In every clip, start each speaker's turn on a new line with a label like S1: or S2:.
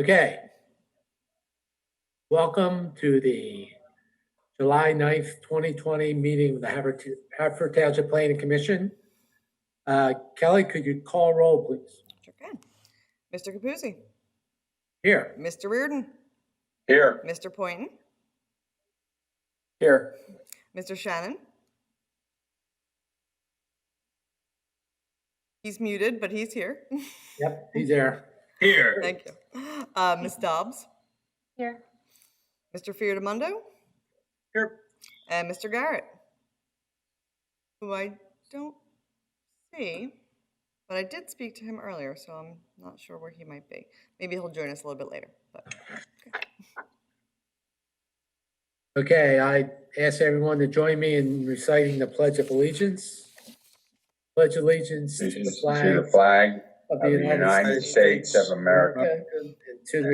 S1: Okay. Welcome to the July 9th, 2020 meeting of the Haverford Township Planning Commission. Kelly, could you call roll, please?
S2: Sure can. Mr. Capuzzi.
S1: Here.
S2: Mr. Reardon.
S3: Here.
S2: Mr. Poynton.
S3: Here.
S2: Mr. Shannon. He's muted, but he's here.
S1: Yep, he's there.
S3: Here.
S2: Thank you. Ms. Dobbs.
S4: Here.
S2: Mr. Fiordamondo.
S3: Here.
S2: And Mr. Garrett, who I don't see, but I did speak to him earlier, so I'm not sure where he might be. Maybe he'll join us a little bit later. But
S1: Okay, I ask everyone to join me in reciting the Pledge of Allegiance. Pledge allegiance to the flag
S3: of the United States of America,
S1: and to the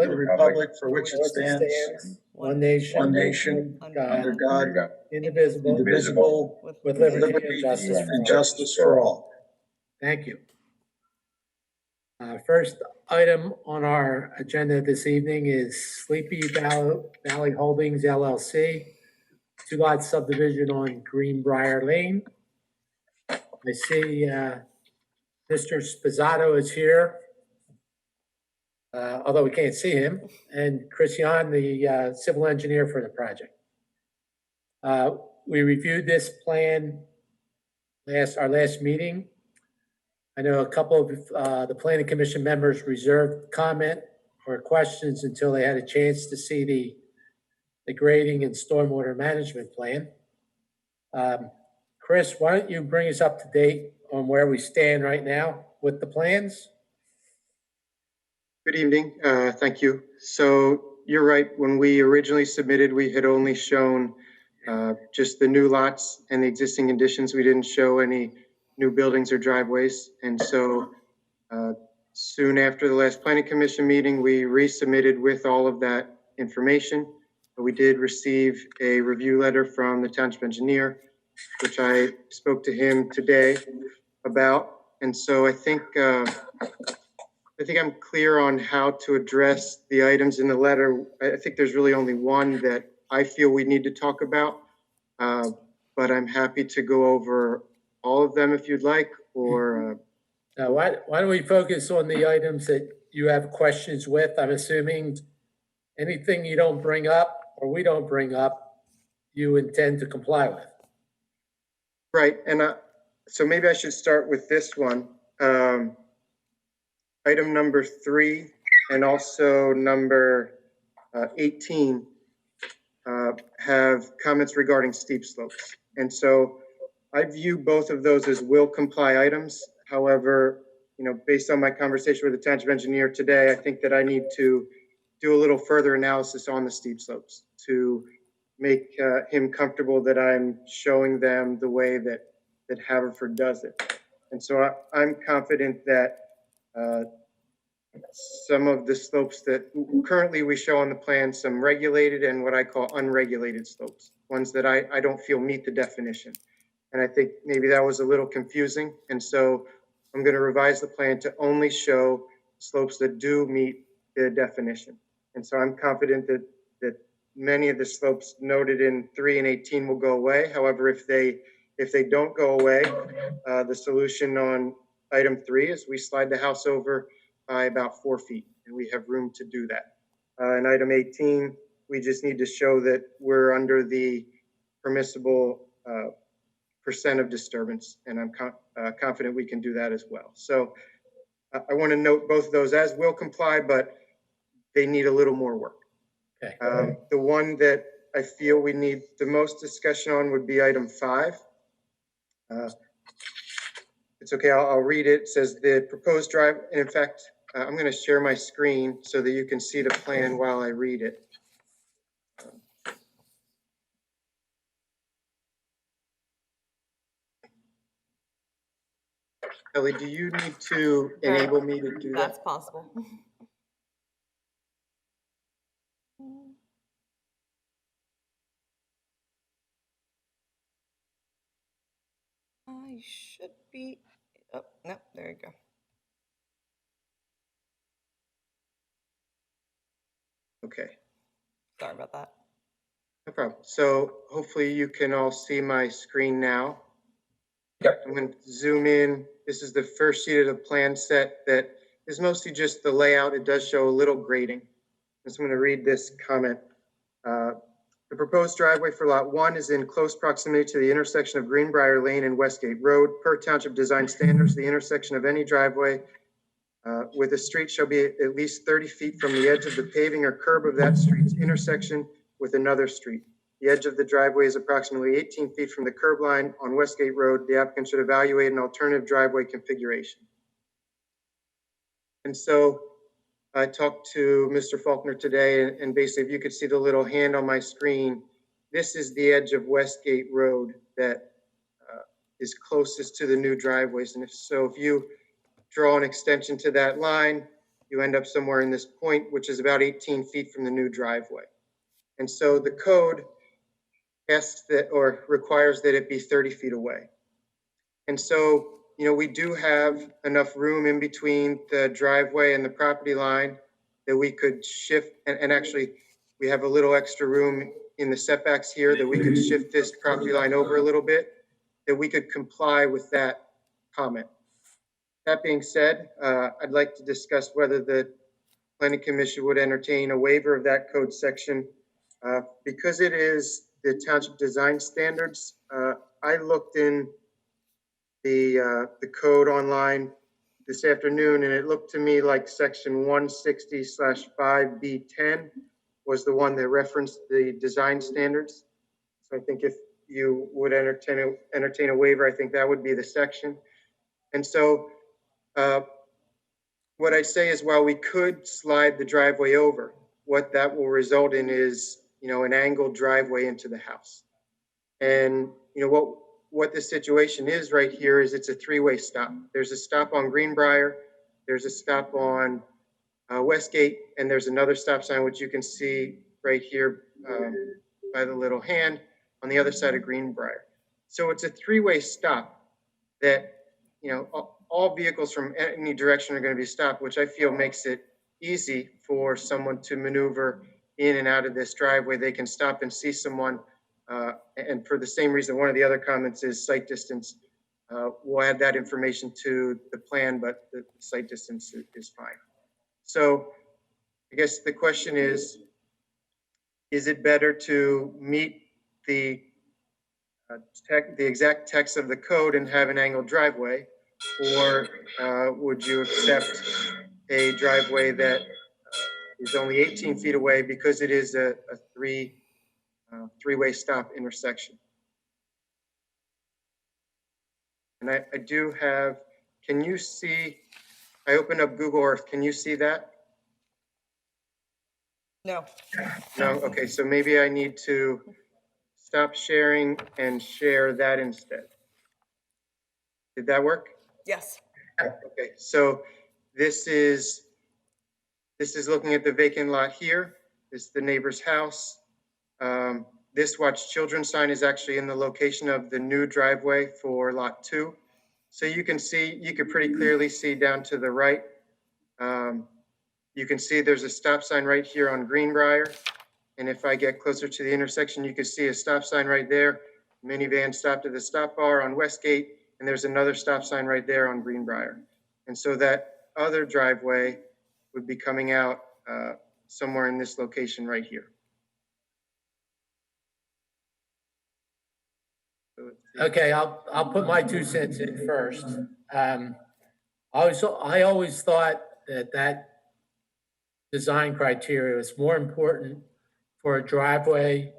S1: republic
S3: for which it stands,
S1: one nation,
S3: under God,
S1: indivisible, with liberty and justice for all. Thank you. First item on our agenda this evening is Sleepy Valley Holdings LLC, 2-lot subdivision on Greenbrier Lane. I see Mr. Spizzato is here, although we can't see him, and Christian, the civil engineer for the project. We reviewed this plan our last meeting. I know a couple of the planning commission members reserved comment or questions until they had a chance to see the grading and stormwater management plan. Chris, why don't you bring us up to date on where we stand right now with the plans?
S5: Good evening. Thank you. So you're right. When we originally submitted, we had only shown just the new lots and the existing additions. We didn't show any new buildings or driveways. And so soon after the last planning commission meeting, we resubmitted with all of that information. We did receive a review letter from the township engineer, which I spoke to him today about. And so I think I'm clear on how to address the items in the letter. I think there's really only one that I feel we need to talk about, but I'm happy to go over all of them if you'd like, or...
S1: why don't we focus on the items that you have questions with? I'm assuming anything you don't bring up or we don't bring up, you intend to comply with.
S5: Right, and so maybe I should start with this one. Item number 3 and also number 18 have comments regarding steep slopes. And so I view both of those as will comply items. However, based on my conversation with the township engineer today, I think that I need to do a little further analysis on the steep slopes to make him comfortable that I'm showing them the way that Haverford does it. And so I'm confident that some of the slopes that currently we show on the plan, some regulated and what I call unregulated slopes, ones that I don't feel meet the definition. And I think maybe that was a little confusing. And so I'm going to revise the plan to only show slopes that do meet the definition. And so I'm confident that many of the slopes noted in 3 and 18 will go away. However, if they don't go away, the solution on item 3 is we slide the house over by about 4 feet, and we have room to do that. In item 18, we just need to show that we're under the permissible percent of disturbance, and I'm confident we can do that as well. So I want to note both of those as will comply, but they need a little more work.
S1: Okay.
S5: The one that I feel we need the most discussion on would be item 5. It's okay, I'll read it. It says the proposed drive, and in fact, I'm going to share my screen so that you can see the plan while I read it. Ellie, do you need to enable me to do that?
S2: That's possible. I should be, oh, no, there you go.
S5: Okay,
S2: Sorry about that.
S5: no problem. So hopefully you can all see my screen now.
S3: Yep.
S5: I'm going to zoom in. This is the first sheet of the plan set that is mostly just the layout. It does show a little grading. I'm just going to read this comment. The proposed driveway for Lot 1 is in close proximity to the intersection of Greenbrier Lane and Westgate Road. Per township design standards, the intersection of any driveway with a street shall be at least 30 feet from the edge of the paving or curb of that street's intersection with another street. The edge of the driveway is approximately 18 feet from the curb line on Westgate Road. The applicant should evaluate an alternative driveway configuration. And so I talked to Mr. Faulkner today, and basically, if you could see the little hand on my screen, this is the edge of Westgate Road that is closest to the new driveways. And if you draw an extension to that line, you end up somewhere in this point, which is about 18 feet from the new driveway. And so the code asks that, or requires that it be 30 feet away. And so, we do have enough room in between the driveway and the property line that we could shift, and actually, we have a little extra room in the setbacks here that we could shift this property line over a little bit, that we could comply with that comment. That being said, I'd like to discuss whether the planning commission would entertain a waiver of that code section. Because it is the township design standards, I looked in the code online this afternoon, and it looked to me like section 160/5B10 was the one that referenced the design standards. So I think if you would entertain a waiver, I think that would be the section. And so what I say is, while we could slide the driveway over, what that will result in is, an angled driveway into the house. And, what the situation is right here is it's a three-way stop. There's a stop on Greenbrier, there's a stop on Westgate, and there's another stop sign, which you can see right here by the little hand on the other side of Greenbrier. So it's a three-way stop that, all vehicles from any direction are going to be stopped, which I feel makes it easy for someone to maneuver in and out of this driveway. They can stop and see someone. And for the same reason, one of the other comments is site distance. We'll add that information to the plan, but the site distance is fine. So I guess the question is it better to meet the exact text of the code and have an angled driveway, or would you accept a driveway that is only 18 feet away because it is a three-way stop intersection? And I do have, can you see, I opened up Google Earth, can you see that?
S2: No.
S5: No, okay, so maybe I need to stop sharing and share that instead. Did that work?
S2: Yes.
S5: Okay, so this is looking at the vacant lot here. This is the neighbor's house. This Watch Children sign is actually in the location of the new driveway for lot 2. So you can pretty clearly see down to the right. You can see there's a stop sign right here on Greenbrier. And if I get closer to the intersection, you can see a stop sign right there. Minivan stopped at the stop bar on Westgate, and there's another stop sign right there on Greenbrier. And so that other driveway would be coming out somewhere in this location right here.
S1: Okay, I'll put my 2 cents in first. I always thought that design criteria was more important for a driveway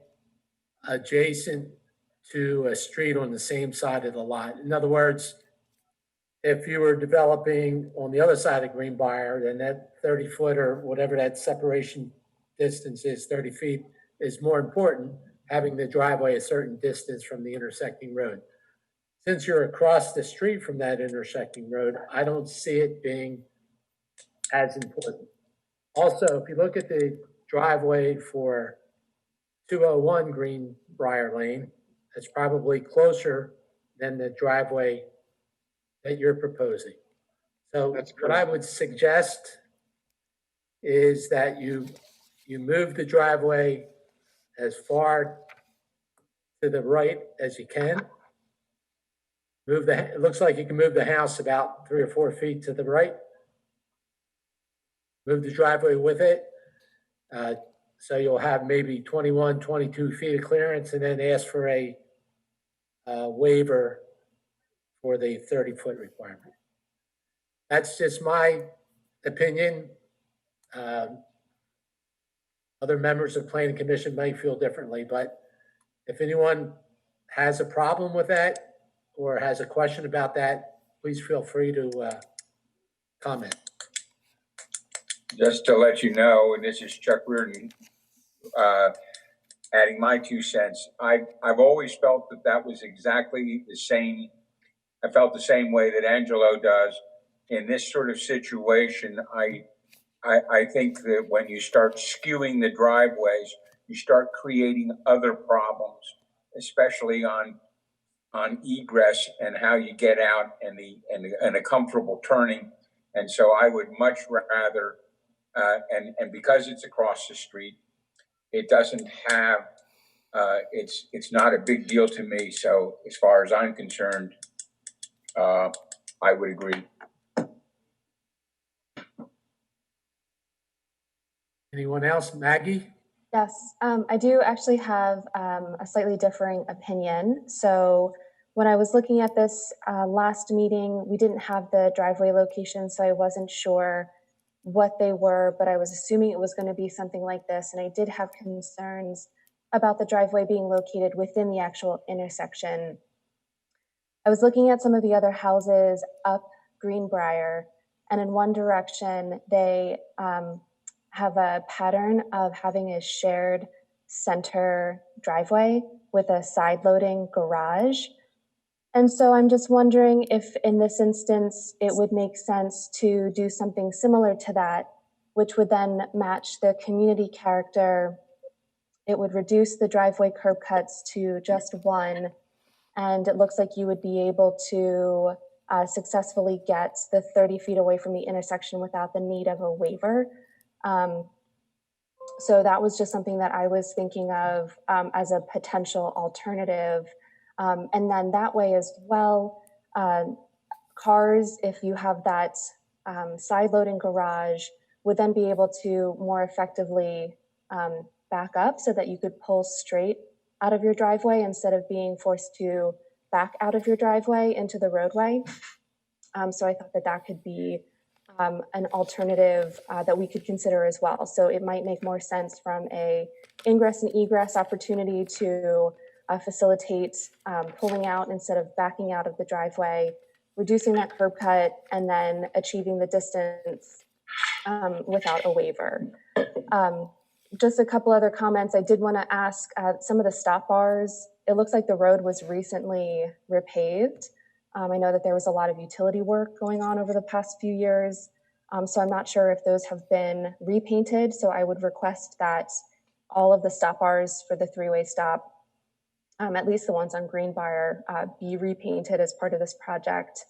S1: adjacent to a street on the same side of the lot. In other words, if you were developing on the other side of Greenbrier, then that 30-foot or whatever that separation distance is, 30 feet, is more important, having the driveway a certain distance from the intersecting road. Since you're across the street from that intersecting road, I don't see it being as important. Also, if you look at the driveway for 201 Greenbrier Lane, it's probably closer than the driveway that you're proposing. So
S5: That's
S1: what I would suggest is that you you move the driveway as far to the right as you can. It looks like you can move the house about 3 or 4 feet to the right. Move the driveway with it. So you'll have maybe 21, 22 feet of clearance, and then ask for a waiver for the 30-foot requirement. That's just my opinion. Other members of planning commission may feel differently, but if anyone has a problem with that or has a question about that, please feel free to comment.
S3: Just to let you know, and this is Chuck Reardon, adding my 2 cents. I've always felt that was exactly the same. I felt the same way that Angelo does in this sort of situation. I think that when you start skewing the driveways, you start creating other problems, especially on egress and how you get out and a comfortable turning. And so I would much rather, and because it's across the street, it doesn't have, it's not a big deal to me. So as far as I'm concerned, I would agree.
S1: Anyone else? Maggie?
S4: Yes, I do actually have a slightly differing opinion. So when I was looking at this last meeting, we didn't have the driveway location, so I wasn't sure what they were, but I was assuming it was going to be something like this. And I did have concerns about the driveway being located within the actual intersection. I was looking at some of the other houses up Greenbrier, and in one direction, they have a pattern of having a shared center driveway with a side loading garage. And so I'm just wondering if in this instance, it would make sense to do something similar to that, which would then match the community character. It would reduce the driveway curb cuts to just one. And it looks like you would be able to successfully get the 30 feet away from the intersection without the need of a waiver. So that was just something that I was thinking of as a potential alternative. And then that way as well, cars, if you have that side loading garage, would then be able to more effectively back up so that you could pull straight out of your driveway instead of being forced to back out of your driveway into the roadway. So I thought that that could be an alternative that we could consider as well. So it might make more sense from a ingress and egress opportunity to facilitate pulling out instead of backing out of the driveway, reducing that curb cut, and then achieving the distance without a waiver. Just a couple other comments. I did want to ask some of the stop bars. It looks like the road was recently repaved. I know that there was a lot of utility work going on over the past few years. So I'm not sure if those have been repainted. So I would request that all of the stop bars for the three-way stop, at least the ones on Greenbrier, be repainted as part of this project.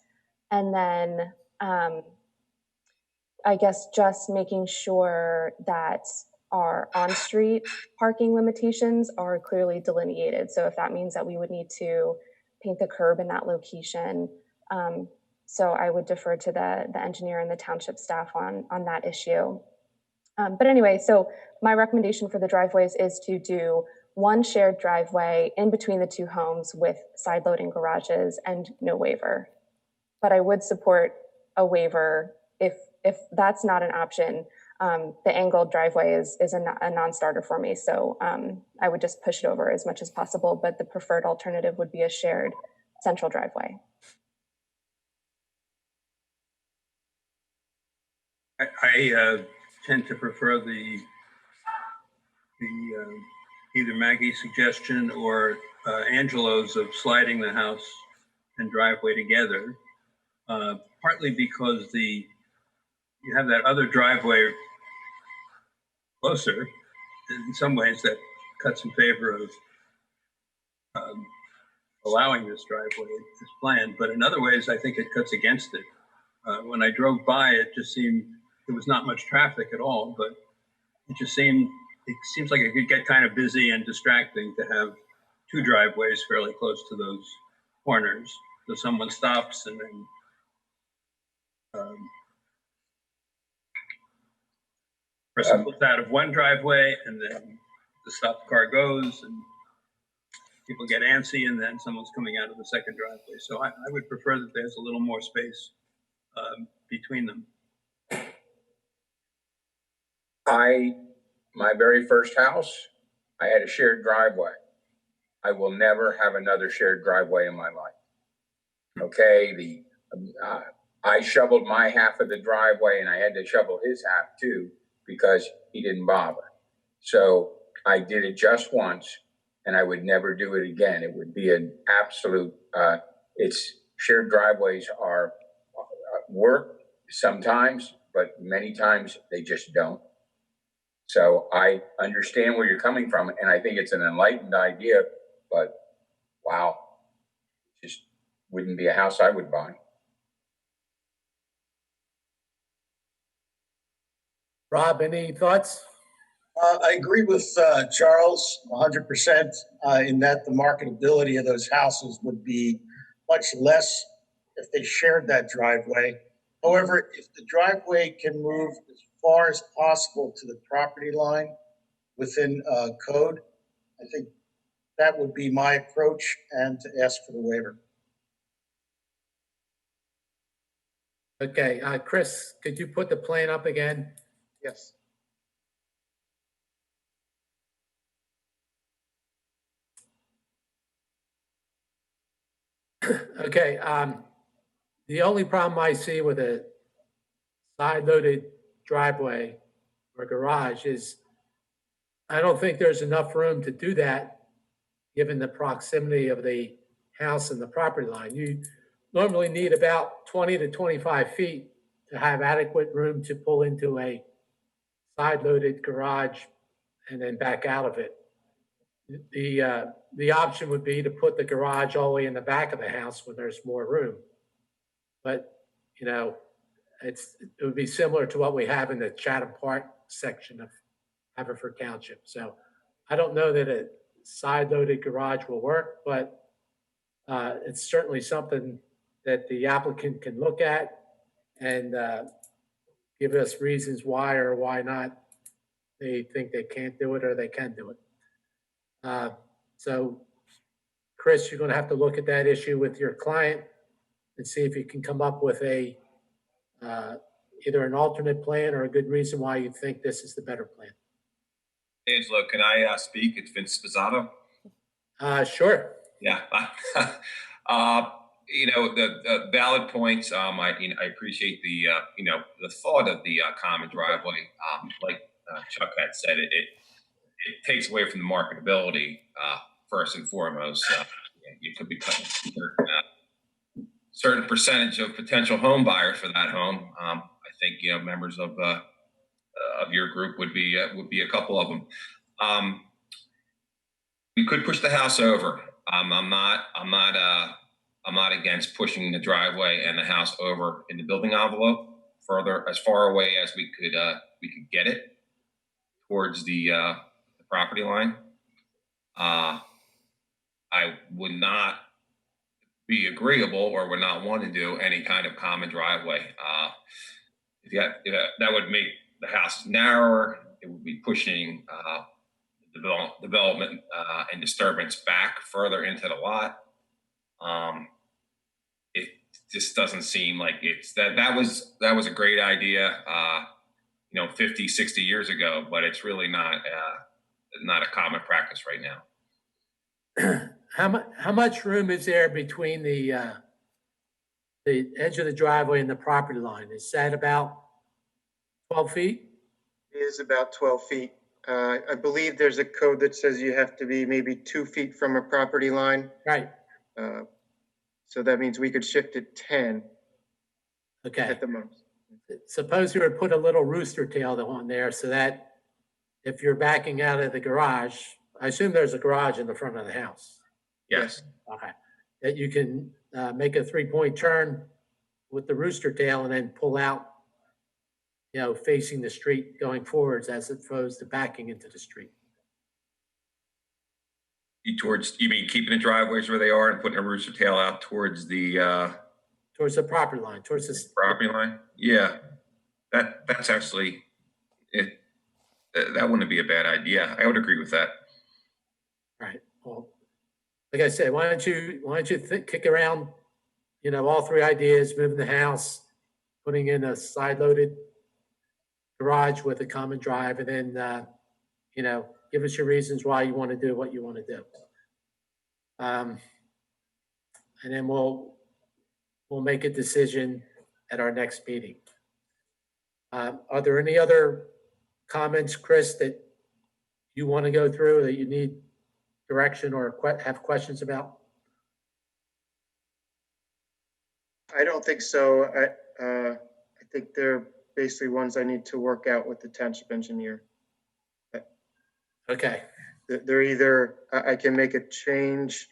S4: And then I guess just making sure that our on-street parking limitations are clearly delineated. So if that means that we would need to paint the curb in that location, so I would defer to the engineer and the township staff on that issue. But anyway, so my recommendation for the driveways is to do one shared driveway in between the two homes with side loading garages and no waiver. But I would support a waiver if that's not an option. The angled driveway is a non-starter for me. So I would just push it over as much as possible, but the preferred alternative would be a shared central driveway.
S6: I tend to prefer the either Maggie's suggestion or Angelo's of sliding the house and driveway together, partly because you have that other driveway closer. In some ways that cuts in favor of allowing this driveway as planned, but in other ways I think it cuts against it. When I drove by, it just seemed there was not much traffic at all, but it just seemed it seems like it could get kind of busy and distracting to have two driveways fairly close to those corners. So someone stops and then person pulls out of one driveway and then the stopped car goes and people get antsy and then someone's coming out of the second driveway. So I would prefer that there's a little more space between them.
S3: My very first house, I had a shared driveway. I will never have another shared driveway in my life. Okay, I shoveled my half of the driveway and I had to shovel his half too because he didn't bother. So I did it just once and I would never do it again. It would be an absolute, shared driveways are work sometimes, but many times they just don't. So I understand where you're coming from, and I think it's an enlightened idea, but wow, just wouldn't be a house I would buy.
S1: Rob, any thoughts?
S7: I agree with Charles 100% in that the marketability of those houses would be much less if they shared that driveway. However, if the driveway can move as far as possible to the property line within code, I think that would be my approach and to ask for the waiver.
S1: Okay, Chris, could you put the plan up again?
S5: Yes.
S1: Okay, the only problem I see with a side-loaded driveway or garage is I don't think there's enough room to do that, given the proximity of the house and the property line. You normally need about 20 to 25 feet to have adequate room to pull into a side-loaded garage and then back out of it. The option would be to put the garage all the way in the back of the house when there's more room. But, you know, it would be similar to what we have in the Chatham Park section of Haverford Township. So I don't know that a side-loaded garage will work, but it's certainly something that the applicant can look at and give us reasons why or why not they think they can't do it or they can do it. So, Chris, you're going to have to look at that issue with your client and see if you can come up with a either an alternate plan or a good reason why you think this is the better plan.
S8: Angelo, can I speak? It's Vince Spizzato.
S1: Sure.
S8: Yeah. The valid points. I appreciate the the thought of the common driveway. Like Chuck had said, it takes away from the marketability first and foremost. You could be cutting certain percentage of potential home buyers for that home. I think members of your group would be a couple of them. We could push the house over. I'm not against pushing the driveway and the house over in the building envelope further, as far away as we could get it towards the property line. I would not be agreeable or would not want to do any kind of common driveway. That would make the house narrower. It would be pushing development and disturbance back further into the lot. It just doesn't seem like it's that was a great idea 50, 60 years ago, but it's really not a common practice right now.
S1: How much room is there between the edge of the driveway and the property line? Is that about 12 feet?
S5: It is about 12 feet. I believe there's a code that says you have to be maybe 2 feet from a property line.
S1: Right.
S5: So that means we could shift it 10
S1: Okay.
S5: at the most.
S1: Suppose you would put a little rooster tail on there so that if you're backing out of the garage, I assume there's a garage in the front of the house.
S8: Yes.
S1: Okay. That you can make a 3-point turn with the rooster tail and then pull out facing the street going forwards as opposed to backing into the street.
S8: You mean keeping the driveways where they are and putting a rooster tail out towards the
S1: Towards the property line, towards the.
S8: property line? Yeah, that's actually it. That wouldn't be a bad idea. I would agree with that.
S1: Right. Well, like I said, why don't you kick around, all three ideas: moving the house, putting in a side-loaded garage with a common drive, and then give us your reasons why you want to do what you want to do. And then we'll make a decision at our next meeting. Are there any other comments, Chris, that you want to go through, that you need direction or have questions about?
S5: I don't think so. I think they're basically ones I need to work out with the township engineer.
S1: Okay.
S5: They're either, I can make a change,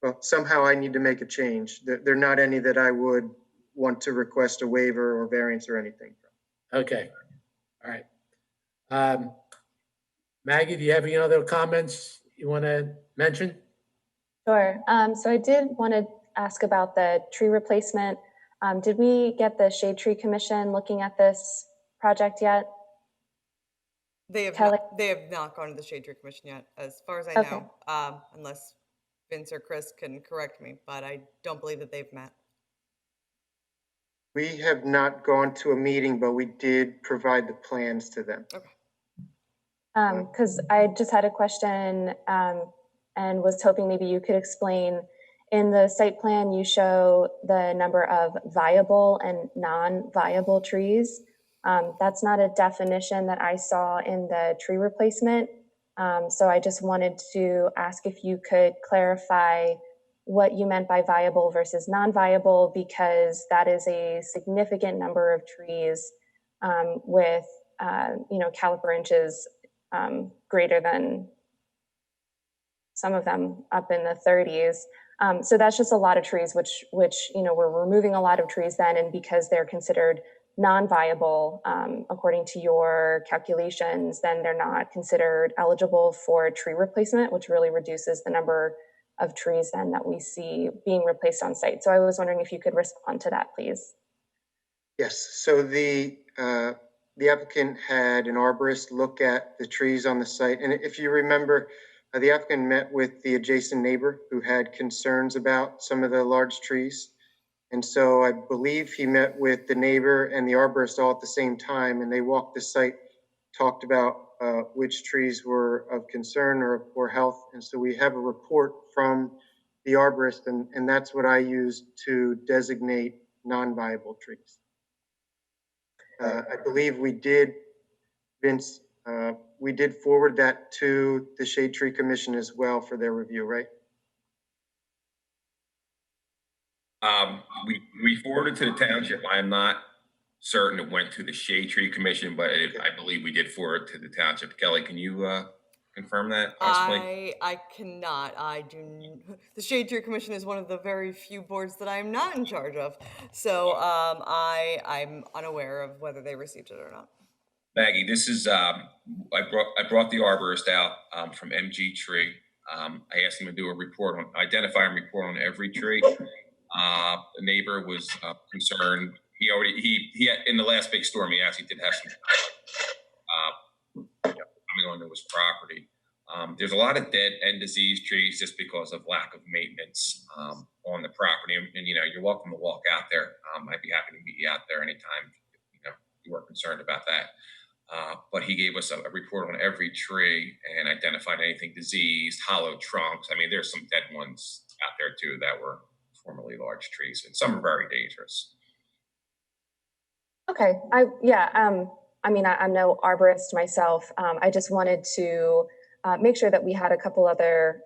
S5: well, somehow I need to make a change. They're not any that I would want to request a waiver or variance or anything.
S1: Okay. All right. Maggie, do you have any other comments you want to mention?
S4: Sure. So I did want to ask about the tree replacement. Did we get the Shade Tree Commission looking at this project yet?
S2: They have
S4: Kelly?
S2: not, they have not gone to the Shade Tree Commission yet, as far as I
S4: Okay.
S2: know, unless Vince or Chris can correct me, but I don't believe that they've met.
S5: We have not gone to a meeting, but we did provide the plans to them.
S2: Okay.
S4: Because I just had a question and was hoping maybe you could explain. In the site plan, you show the number of viable and non-viable trees. That's not a definition that I saw in the tree replacement. So I just wanted to ask if you could clarify what you meant by viable versus non-viable, because that is a significant number of trees with caliper inches greater than some of them up in the 30s. So that's just a lot of trees, which we're removing a lot of trees then, and because they're considered non-viable according to your calculations, then they're not considered eligible for tree replacement, which really reduces the number of trees then that we see being replaced on site. So I was wondering if you could respond to that, please.
S5: Yes, so the applicant had an arborist look at the trees on the site. And if you remember, the applicant met with the adjacent neighbor who had concerns about some of the large trees. And so I believe he met with the neighbor and the arborist all at the same time, and they walked the site, talked about which trees were of concern or poor health. And so we have a report from the arborist, and that's what I used to designate non-viable trees. I believe we did, Vince, we did forward that to the Shade Tree Commission as well for their review, right?
S8: We forwarded to the township. I am not certain it went to the Shade Tree Commission, but I believe we did forward to the township. Kelly, can you confirm that possibly?
S2: I cannot. The Shade Tree Commission is one of the very few boards that I'm not in charge of. So I'm unaware of whether they received it or not.
S8: Maggie, this is, I brought the arborist out from MG Tree. I asked him to do identify and report on every tree. The neighbor was concerned. He had, in the last big storm, he actually did have some coming onto his property. There's a lot of dead and diseased trees just because of lack of maintenance on the property. And you're welcome to walk out there. I'd be happy to meet you out there anytime you were concerned about that. But he gave us a report on every tree and identified anything diseased, hollow trunks. I mean, there's some dead ones out there too that were formerly large trees, and some are very dangerous.
S4: Okay, I'm no arborist myself. I just wanted to make sure that we had a couple other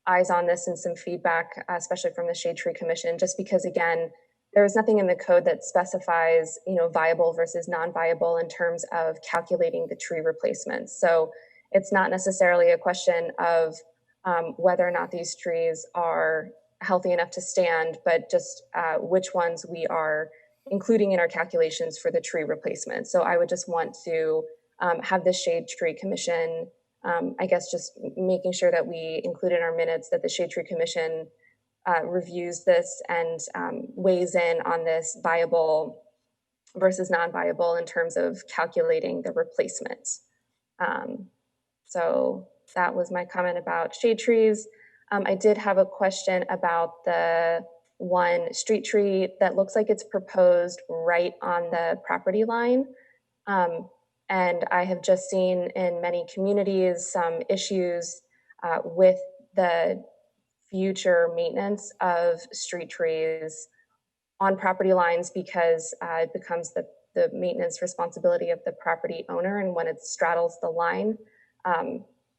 S4: eyes on this and some feedback, especially from the Shade Tree Commission, just because, again, there is nothing in the code that specifies, viable versus non-viable in terms of calculating the tree replacements. So it's not necessarily a question of whether or not these trees are healthy enough to stand, but just which ones we are including in our calculations for the tree replacement. So I would just want to have the Shade Tree Commission, I guess just making sure that we include in our minutes that the Shade Tree Commission reviews this and weighs in on this viable versus non-viable in terms of calculating the replacement. So that was my comment about shade trees. I did have a question about the one street tree that looks like it's proposed right on the property line. And I have just seen in many communities some issues with the future maintenance of street trees on property lines because it becomes the maintenance responsibility of the property owner. And when it straddles the line,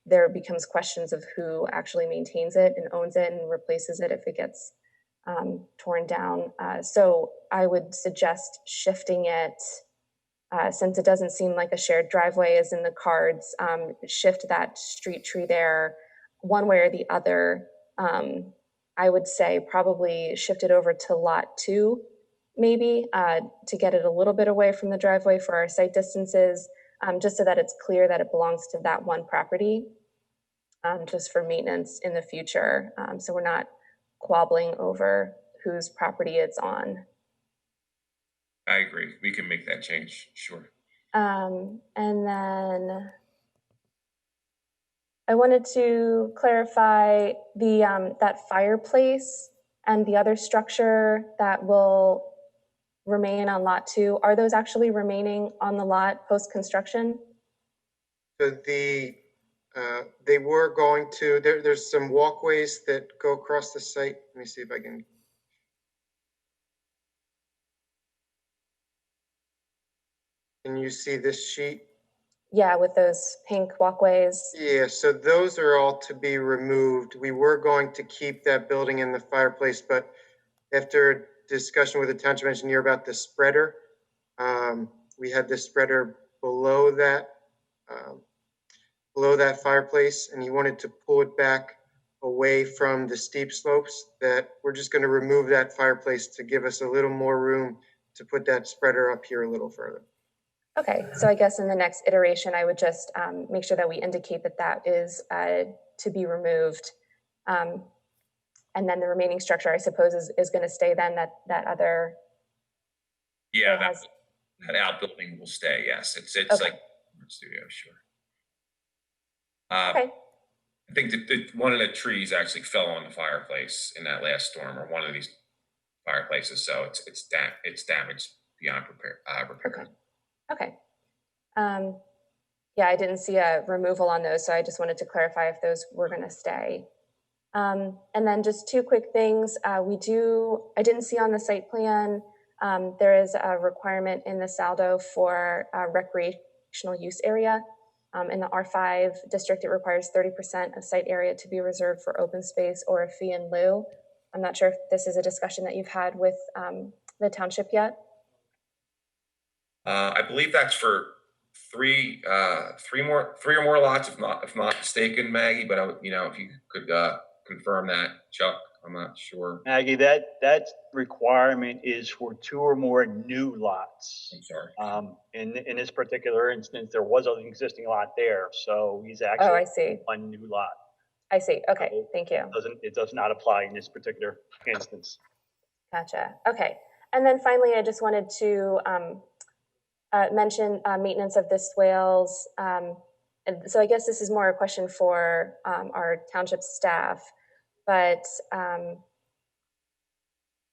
S4: there becomes questions of who actually maintains it and owns it and replaces it if it gets torn down. So I would suggest shifting it, since it doesn't seem like a shared driveway is in the cards, shift that street tree there one way or the other. I would say probably shift it over to lot 2, maybe, to get it a little bit away from the driveway for our site distances, just so that it's clear that it belongs to that one property, just for maintenance in the future. So we're not squabbling over whose property it's on.
S8: I agree. We can make that change, sure.
S4: And then I wanted to clarify the that fireplace and the other structure that will remain on lot 2. Are those actually remaining on the lot post-construction?
S5: So they were going to, there's some walkways that go across the site. Let me see if I can. Can you see this sheet?
S4: Yeah, with those pink walkways.
S5: Yeah, so those are all to be removed. We were going to keep that building in the fireplace, but after discussion with the township engineer about the spreader, we had the spreader below that fireplace, and he wanted to pull it back away from the steep slopes. That we're just going to remove that fireplace to give us a little more room to put that spreader up here a little further.
S4: Okay, so I guess in the next iteration, I would just make sure that we indicate that that is to be removed. And then the remaining structure, I suppose, is going to stay then, that other.
S8: Yeah,
S4: it has-
S8: that outbuilding will stay, yes. It's
S4: Okay.
S8: like studio, sure.
S4: Okay,
S8: I think that one of the trees actually fell on the fireplace in that last storm, or one of these fireplaces, so it's damaged beyond repair.
S4: okay. Yeah, I didn't see a removal on those, so I just wanted to clarify if those were going to stay. And then just 2 quick things. I didn't see on the site plan, there is a requirement in the Saldo for a recreational use area. In the R5 district, it requires 30% of site area to be reserved for open space or a fee in lieu. I'm not sure if this is a discussion that you've had with the township yet.
S8: I believe that's for three or more lots, if not mistaken, Maggie. But if you could confirm that, Chuck, I'm not sure.
S9: Maggie, that requirement is for 2 or more new lots.
S8: I'm sorry.
S9: In this particular instance, there was an existing lot there, so he's actually
S4: I see.
S9: one new lot.
S4: I see. Okay,
S9: So
S4: thank you.
S9: It does not apply in this particular instance.
S4: Gotcha. Okay. And then finally, I just wanted to mention maintenance of the swales. And so I guess this is more a question for our township staff, but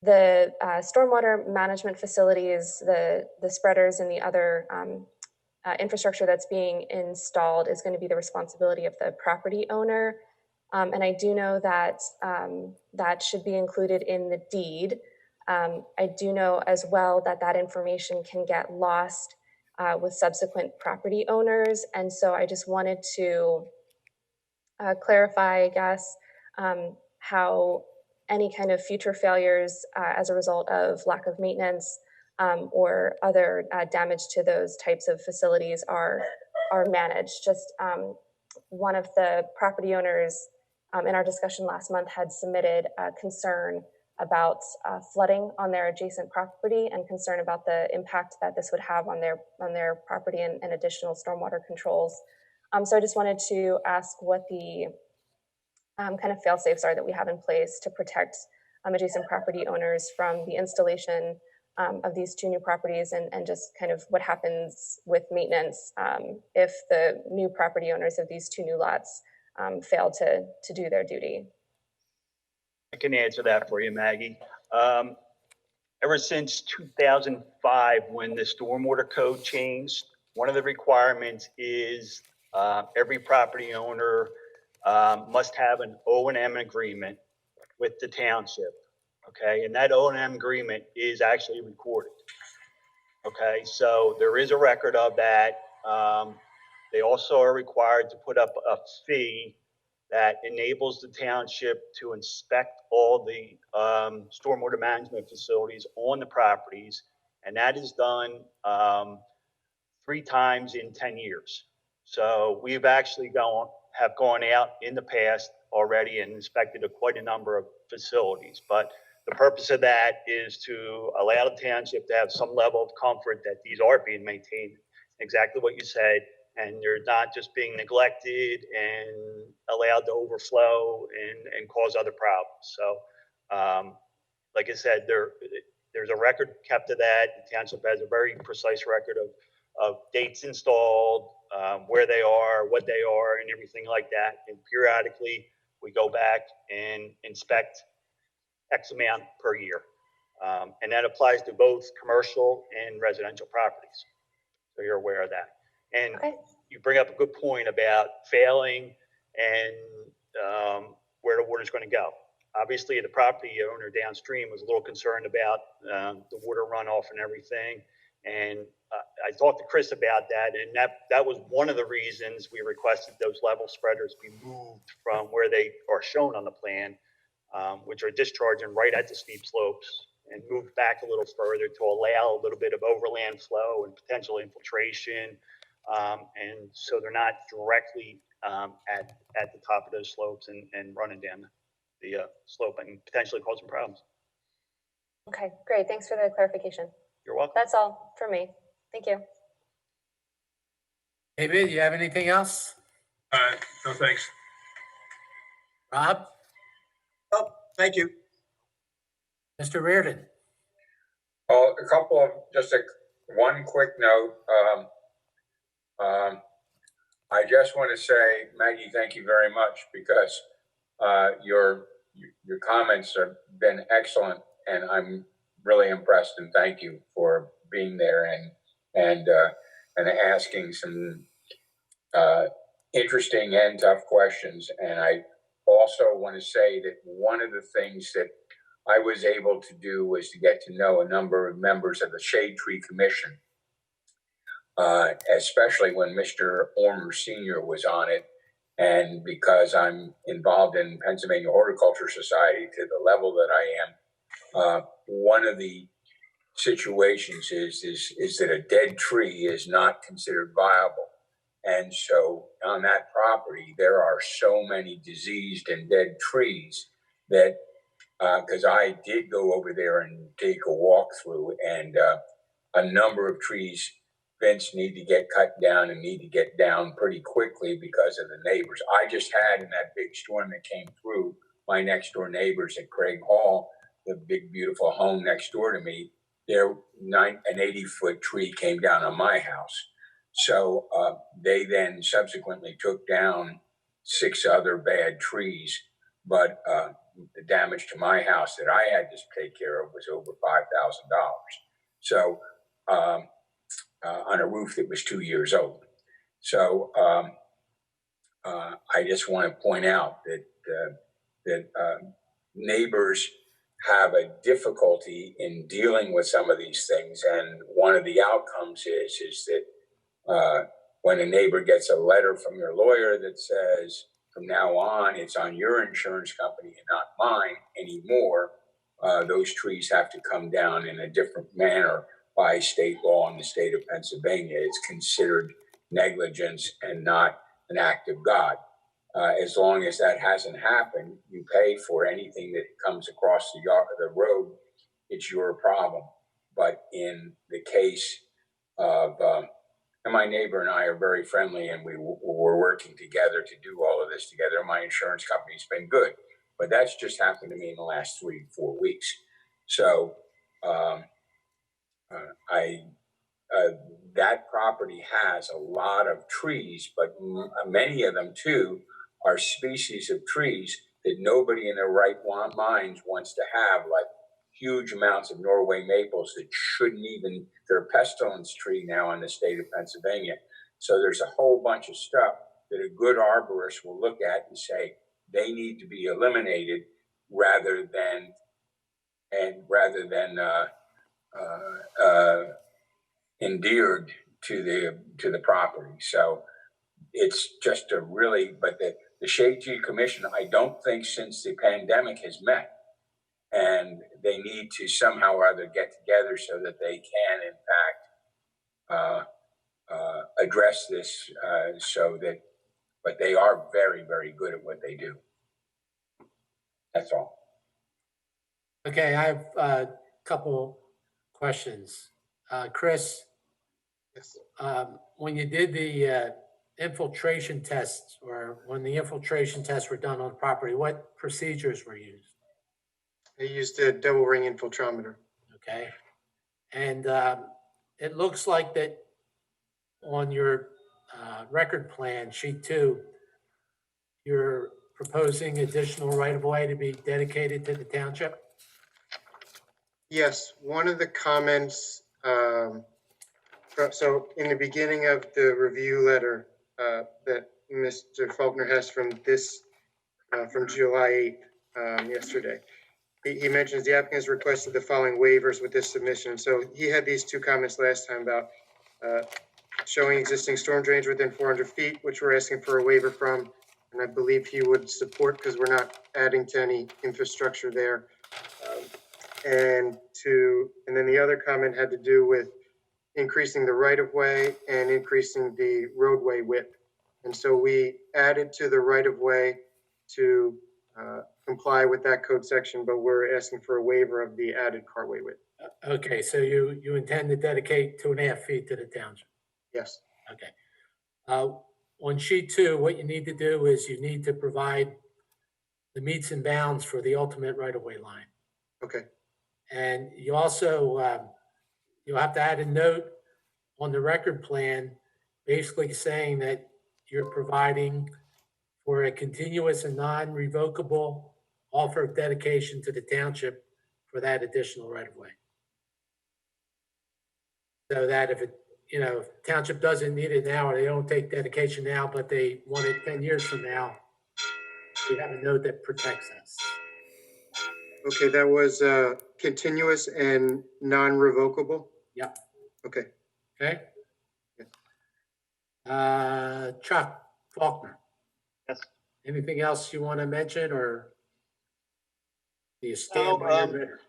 S4: the stormwater management facilities, the spreaders and the other infrastructure that's being installed is going to be the responsibility of the property owner. And I do know that that should be included in the deed. I do know as well that that information can get lost with subsequent property owners. And so I just wanted to clarify, I guess, how any kind of future failures as a result of lack of maintenance or other damage to those types of facilities are managed. Just one of the property owners in our discussion last month had submitted a concern about flooding on their adjacent property and concern about the impact that this would have on their property and additional stormwater controls. So I just wanted to ask what the kind of fail-safes are that we have in place to protect adjacent property owners from the installation of these two new properties, and just kind of what happens with maintenance if the new property owners of these two new lots fail to do their duty.
S9: I can answer that for you, Maggie. Ever since 2005, when the stormwater code changed, one of the requirements is every property owner must have an O&M agreement with the township. Okay, and that O&M agreement is actually recorded. Okay, so there is a record of that. They also are required to put up a fee that enables the township to inspect all the stormwater management facilities on the properties, and that is done 3 times in 10 years. So we've actually have gone out in the past already and inspected quite a number of facilities, but the purpose of that is to allow the township to have some level of comfort that these are being maintained, exactly what you said, and they're not just being neglected and allowed to overflow and cause other problems. So, like I said, there's a record kept of that. The township has a very precise record of dates installed, where they are, what they are, and everything like that. And periodically, we go back and inspect X amount per year. And that applies to both commercial and residential properties. So you're aware of that. And
S4: Okay.
S9: you bring up a good point about failing and where the water's going to go. Obviously, the property owner downstream was a little concerned about the water runoff and everything. And I talked to Chris about that, and that was one of the reasons we requested those level spreaders be moved from where they are shown on the plan, which are discharging right at the steep slopes, and moved back a little further to allow a little bit of overland flow and potential infiltration. And so they're not directly at the top of those slopes and running down the slope and potentially causing problems.
S4: Okay, great. Thanks for the clarification.
S9: You're welcome.
S4: That's all for me. Thank you.
S1: David, you have anything else?
S6: No, thanks.
S1: Rob?
S7: Oh, thank you.
S1: Mr. Reardon?
S3: Well, a couple of, one quick note. I just want to say, Maggie, thank you very much, because your comments have been excellent, and I'm really impressed, and thank you for being there and asking some interesting and tough questions. And I also want to say that one of the things that I was able to do was to get to know a number of members of the Shade Tree Commission, especially when Mr. Ormer Sr. was on it. And because I'm involved in Pennsylvania Horticulture Society to the level that I am, one of the situations is that a dead tree is not considered viable. And so on that property, there are so many diseased and dead trees that, because I did go over there and take a walkthrough, and a number of trees, Vince, need to get cut down and need to get down pretty quickly because of the neighbors. I just had, in that big storm that came through, my next door neighbors at Craig Hall, the big, beautiful home next door to me, an 80-foot tree came down on my house. So they then subsequently took down 6 other bad trees, but the damage to my house that I had to take care of was over $5,000. So on a roof that was 2 years old. So I just want to point out that neighbors have a difficulty in dealing with some of these things, and one of the outcomes is that when a neighbor gets a letter from your lawyer that says, from now on, it's on your insurance company and not mine anymore, those trees have to come down in a different manner by state law in the state of Pennsylvania. It's considered negligence and not an act of God. As long as that hasn't happened, you pay for anything that comes across the road. It's your problem. But in the case of, and my neighbor and I are very friendly, and we're working together to do all of this together. My insurance company's been good, but that's just happened to me in the last 3-4 weeks. So I that property has a lot of trees, but many of them too are species of trees that nobody in their right minds wants to have, like huge amounts of Norway maples that shouldn't even, they're a pestilence tree now in the state of Pennsylvania. So there's a whole bunch of stuff that a good arborist will look at and say they need to be eliminated rather than endeared to the property. So it's just a really, but the Shade Tree Commission, I don't think since the pandemic has met, and they need to somehow or other get together so that they can, in fact, address this. But they are very, very good at what they do. That's all.
S1: Okay, I have a couple questions. Chris,
S5: Yes.
S1: when you did the infiltration tests, or when the infiltration tests were done on property, what procedures were used?
S5: I used a double ring infiltrometer.
S1: Okay. And it looks like that on your record plan, sheet 2, you're proposing additional right-of-way to be dedicated to the township?
S5: Yes, one of the comments, so in the beginning of the review letter that Mr. Faulkner has from July 8th, yesterday, he mentions the applicant has requested the following waivers with this submission. So he had these 2 comments last time about showing existing storm drains within 400 feet, which we're asking for a waiver from. And I believe he would support because we're not adding to any infrastructure there. And then the other comment had to do with increasing the right-of-way and increasing the roadway width. And so we added to the right-of-way to comply with that code section, but we're asking for a waiver of the added carway width.
S1: Okay, so you intend to dedicate 2.5 feet to the township?
S5: Yes.
S1: Okay. On sheet 2, what you need to do is you need to provide the meets and bounds for the ultimate right-of-way line.
S5: Okay.
S1: And you also, you'll have to add a note on the record plan, basically saying that you're providing for a continuous and non-revocable offer of dedication to the township for that additional right-of-way. So that if township doesn't need it now, or they don't take dedication now, but they want it 10 years from now, we have a note that protects us.
S5: Okay, that was continuous and non-revocable?
S1: Yep.
S5: Okay.
S1: Okay? Chuck Faulkner.
S9: Yes.
S1: Anything else you want to mention, or do you stand by your bidder?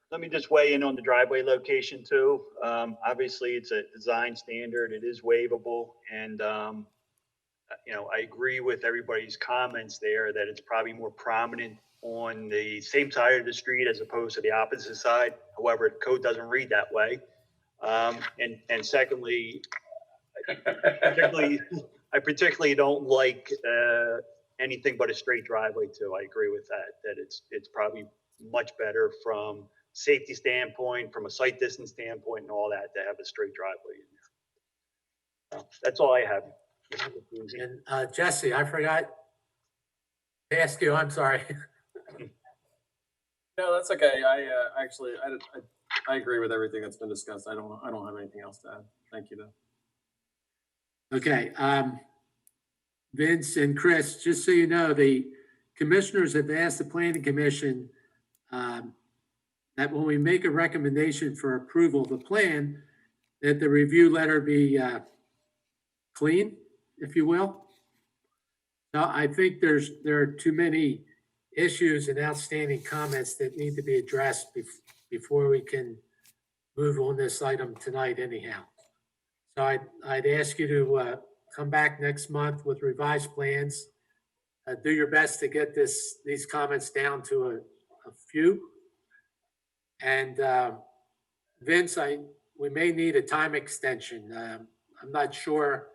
S9: Let me just weigh in on the driveway location too. Obviously, it's a design standard. It is waivable. And, I agree with everybody's comments there that it's probably more prominent on the same side of the street as opposed to the opposite side. However, the code doesn't read that way. And secondly, I particularly don't like anything but a straight driveway too. I agree with that it's probably much better from safety standpoint, from a sight distance standpoint and all that, to have a straight driveway in there. So that's all I have.
S1: And Jesse, I forgot to ask you, I'm sorry.
S10: No, that's okay. I agree with everything that's been discussed. I don't have anything else to add. Thank you though.
S1: Okay. Vince and Chris, just so you know, the commissioners have asked the planning commission that when we make a recommendation for approval of the plan, that the review letter be clean, if you will. Now, I think there are too many issues and outstanding comments that need to be addressed before we can move on this item tonight anyhow. So I'd ask you to come back next month with revised plans do your best to get these comments down to a few. And Vince, we may need a time extension. I'm not sure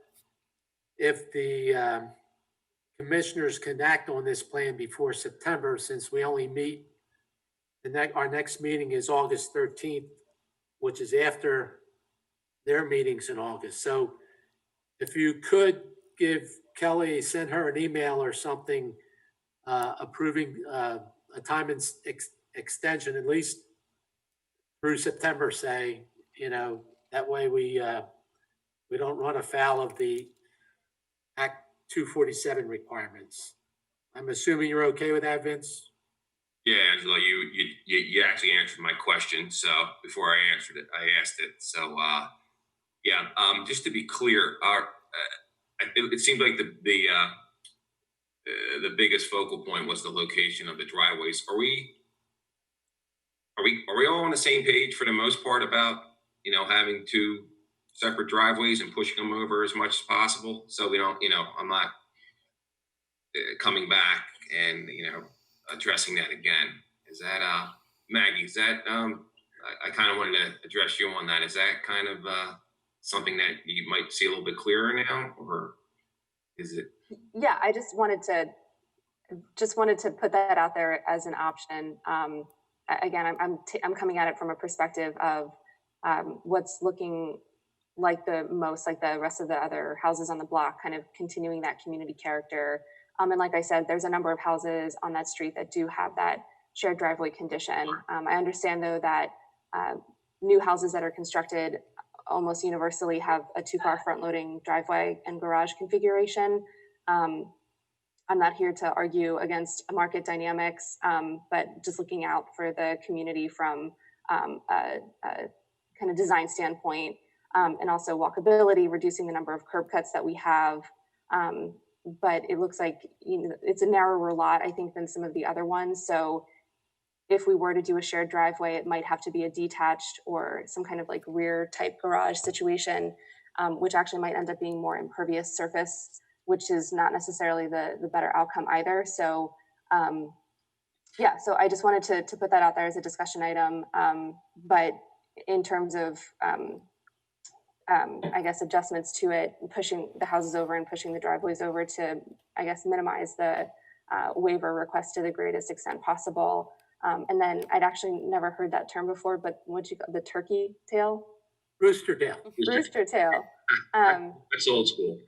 S1: if the commissioners can act on this plan before September, since we only meet, our next meeting is August 13th, which is after their meetings in August. So if you could give Kelly, send her an email or something approving a time extension, at least through September, say, that way we don't run afoul of the Act 247 requirements. I'm assuming you're okay with that, Vince?
S8: Yeah, Angelo, you actually answered my question. So before I answered it, I asked it. So yeah, just to be clear, it seemed like the biggest focal point was the location of the driveways. Are we all on the same page for the most part about having two separate driveways and pushing them over as much as possible, so we don't, I'm not coming back and addressing that again? Is that Maggie? Is that I kind of wanted to address you on that. Is that kind of something that you might see a little bit clearer now, or is it?
S4: Yeah, I just wanted to put that out there as an option. Again, I'm coming at it from a perspective of what's looking like the most like the rest of the other houses on the block, kind of continuing that community character. And like I said, there's a number of houses on that street that do have that shared driveway condition. I understand though that new houses that are constructed almost universally have a 2-car front loading driveway and garage configuration. I'm not here to argue against market dynamics, but just looking out for the community from a kind of design standpoint, and also walkability, reducing the number of curb cuts that we have. But it looks like it's a narrower lot, I think, than some of the other ones. So if we were to do a shared driveway, it might have to be a detached or some kind of like rear type garage situation, which actually might end up being more impervious surface, which is not necessarily the better outcome either. So yeah, so I just wanted to put that out there as a discussion item. But in terms of, I guess, adjustments to it, pushing the houses over and pushing the driveways over to, I guess, minimize the waiver request to the greatest extent possible. And then I'd actually never heard that term before, but what'd you call the turkey tail?
S1: Rooster tail.
S4: Rooster tail.
S8: That's old school.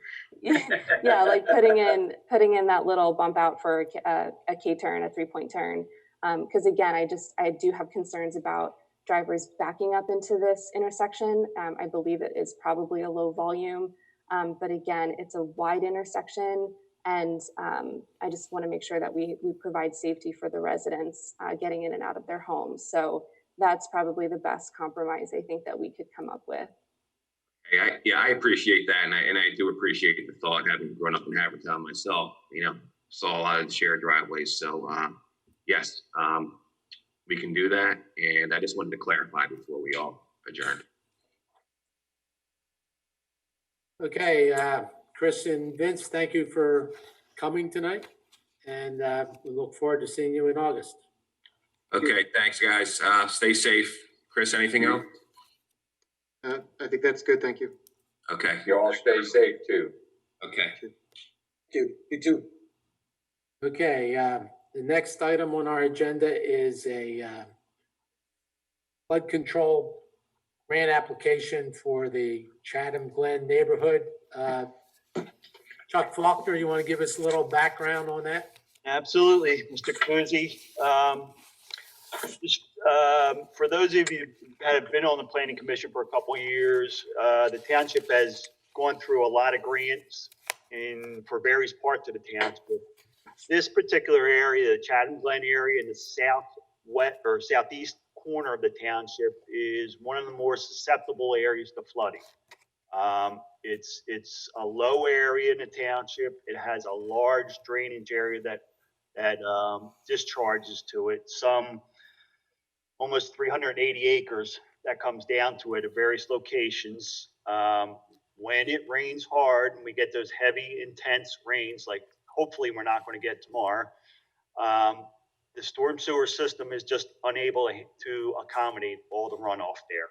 S4: Yeah, like putting in that little bump out for a K-turn, a 3-point turn. Because again, I do have concerns about drivers backing up into this intersection. I believe it is probably a low volume, but again, it's a wide intersection, and I just want to make sure that we provide safety for the residents getting in and out of their homes. So that's probably the best compromise I think that we could come up with.
S8: Yeah, I appreciate that, and I do appreciate the thought. Having grown up in Haverford Town myself, saw a lot of shared driveways. So yes, we can do that, and I just wanted to clarify before we all adjourned.
S1: Okay, Chris and Vince, thank you for coming tonight, and we look forward to seeing you in August.
S8: Okay, thanks, guys. Stay safe. Chris, anything else?
S5: I think that's good. Thank you.
S8: Okay.
S3: You all stay safe too.
S8: Okay.
S7: You too.
S1: Okay, the next item on our agenda is a flood control grant application for the Chatham Glen neighborhood. Chuck Faulkner, you want to give us a little background on that?
S9: Absolutely, Mr. Capuzzi. For those of you who have been on the Planning Commission for a couple of years, the township has gone through a lot of grants for various parts of the township. This particular area, the Chatham Glen area in the southwest or southeast corner of the township, is one of the more susceptible areas to flooding. It's a low area in the township. It has a large drainage area that discharges to it. Some almost 380 acres that comes down to it at various locations. When it rains hard and we get those heavy, intense rains like hopefully we're not going to get tomorrow. The storm sewer system is just unable to accommodate all the runoff there.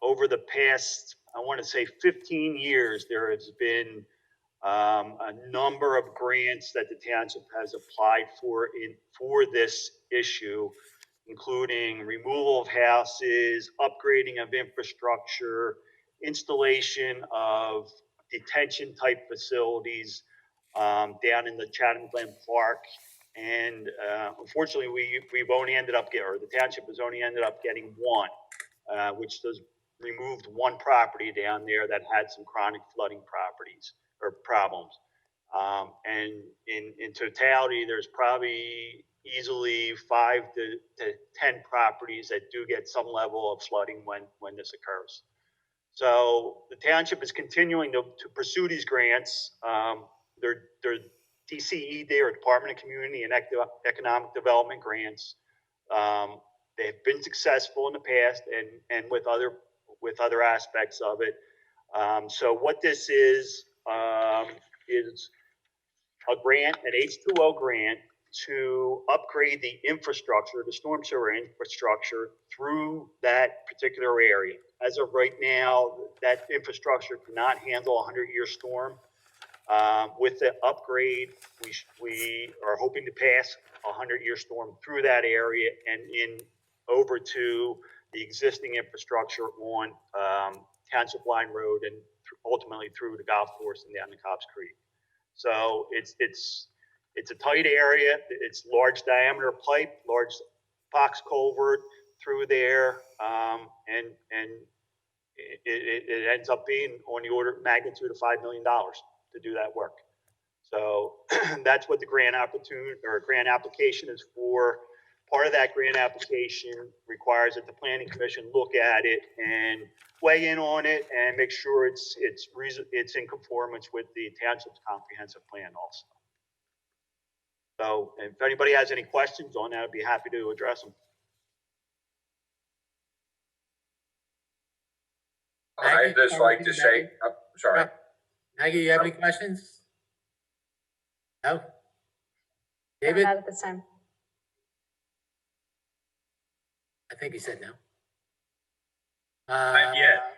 S9: Over the past, I want to say 15 years, there has been a number of grants that the township has applied for this issue, including removal of houses, upgrading of infrastructure, installation of detention type facilities down in the Chatham Glen Park. And unfortunately, we've only ended up getting, or the township has only ended up getting one, which does removed one property down there that had some chronic flooding properties or problems. And in totality, there's probably easily 5 to 10 properties that do get some level of flooding when this occurs. So the township is continuing to pursue these grants. They're DCE, their Department of Community and Economic Development grants. They've been successful in the past and with other aspects of it. So what this is a grant, an H2O grant to upgrade the infrastructure, the storm sewer infrastructure through that particular area. As of right now, that infrastructure cannot handle a 100-year storm. With the upgrade, we are hoping to pass a 100-year storm through that area and over to the existing infrastructure on Township Line Road and ultimately through the golf course and down to Cobb's Creek. So it's a tight area. It's large diameter pipe, large box culvert through there, and it ends up being on the order of magnitude of $5 million to do that work. So that's what the grant opportunity or grant application is for. Part of that grant application requires that the Planning Commission look at it and weigh in on it and make sure it's in conformance with the township's comprehensive plan also. So if anybody has any questions on that, I'd be happy to address them.
S3: I'd just like to say, sorry.
S1: Maggie, you have any questions? No? David?
S4: Not at this time.
S1: I think he said no.
S6: Not yet.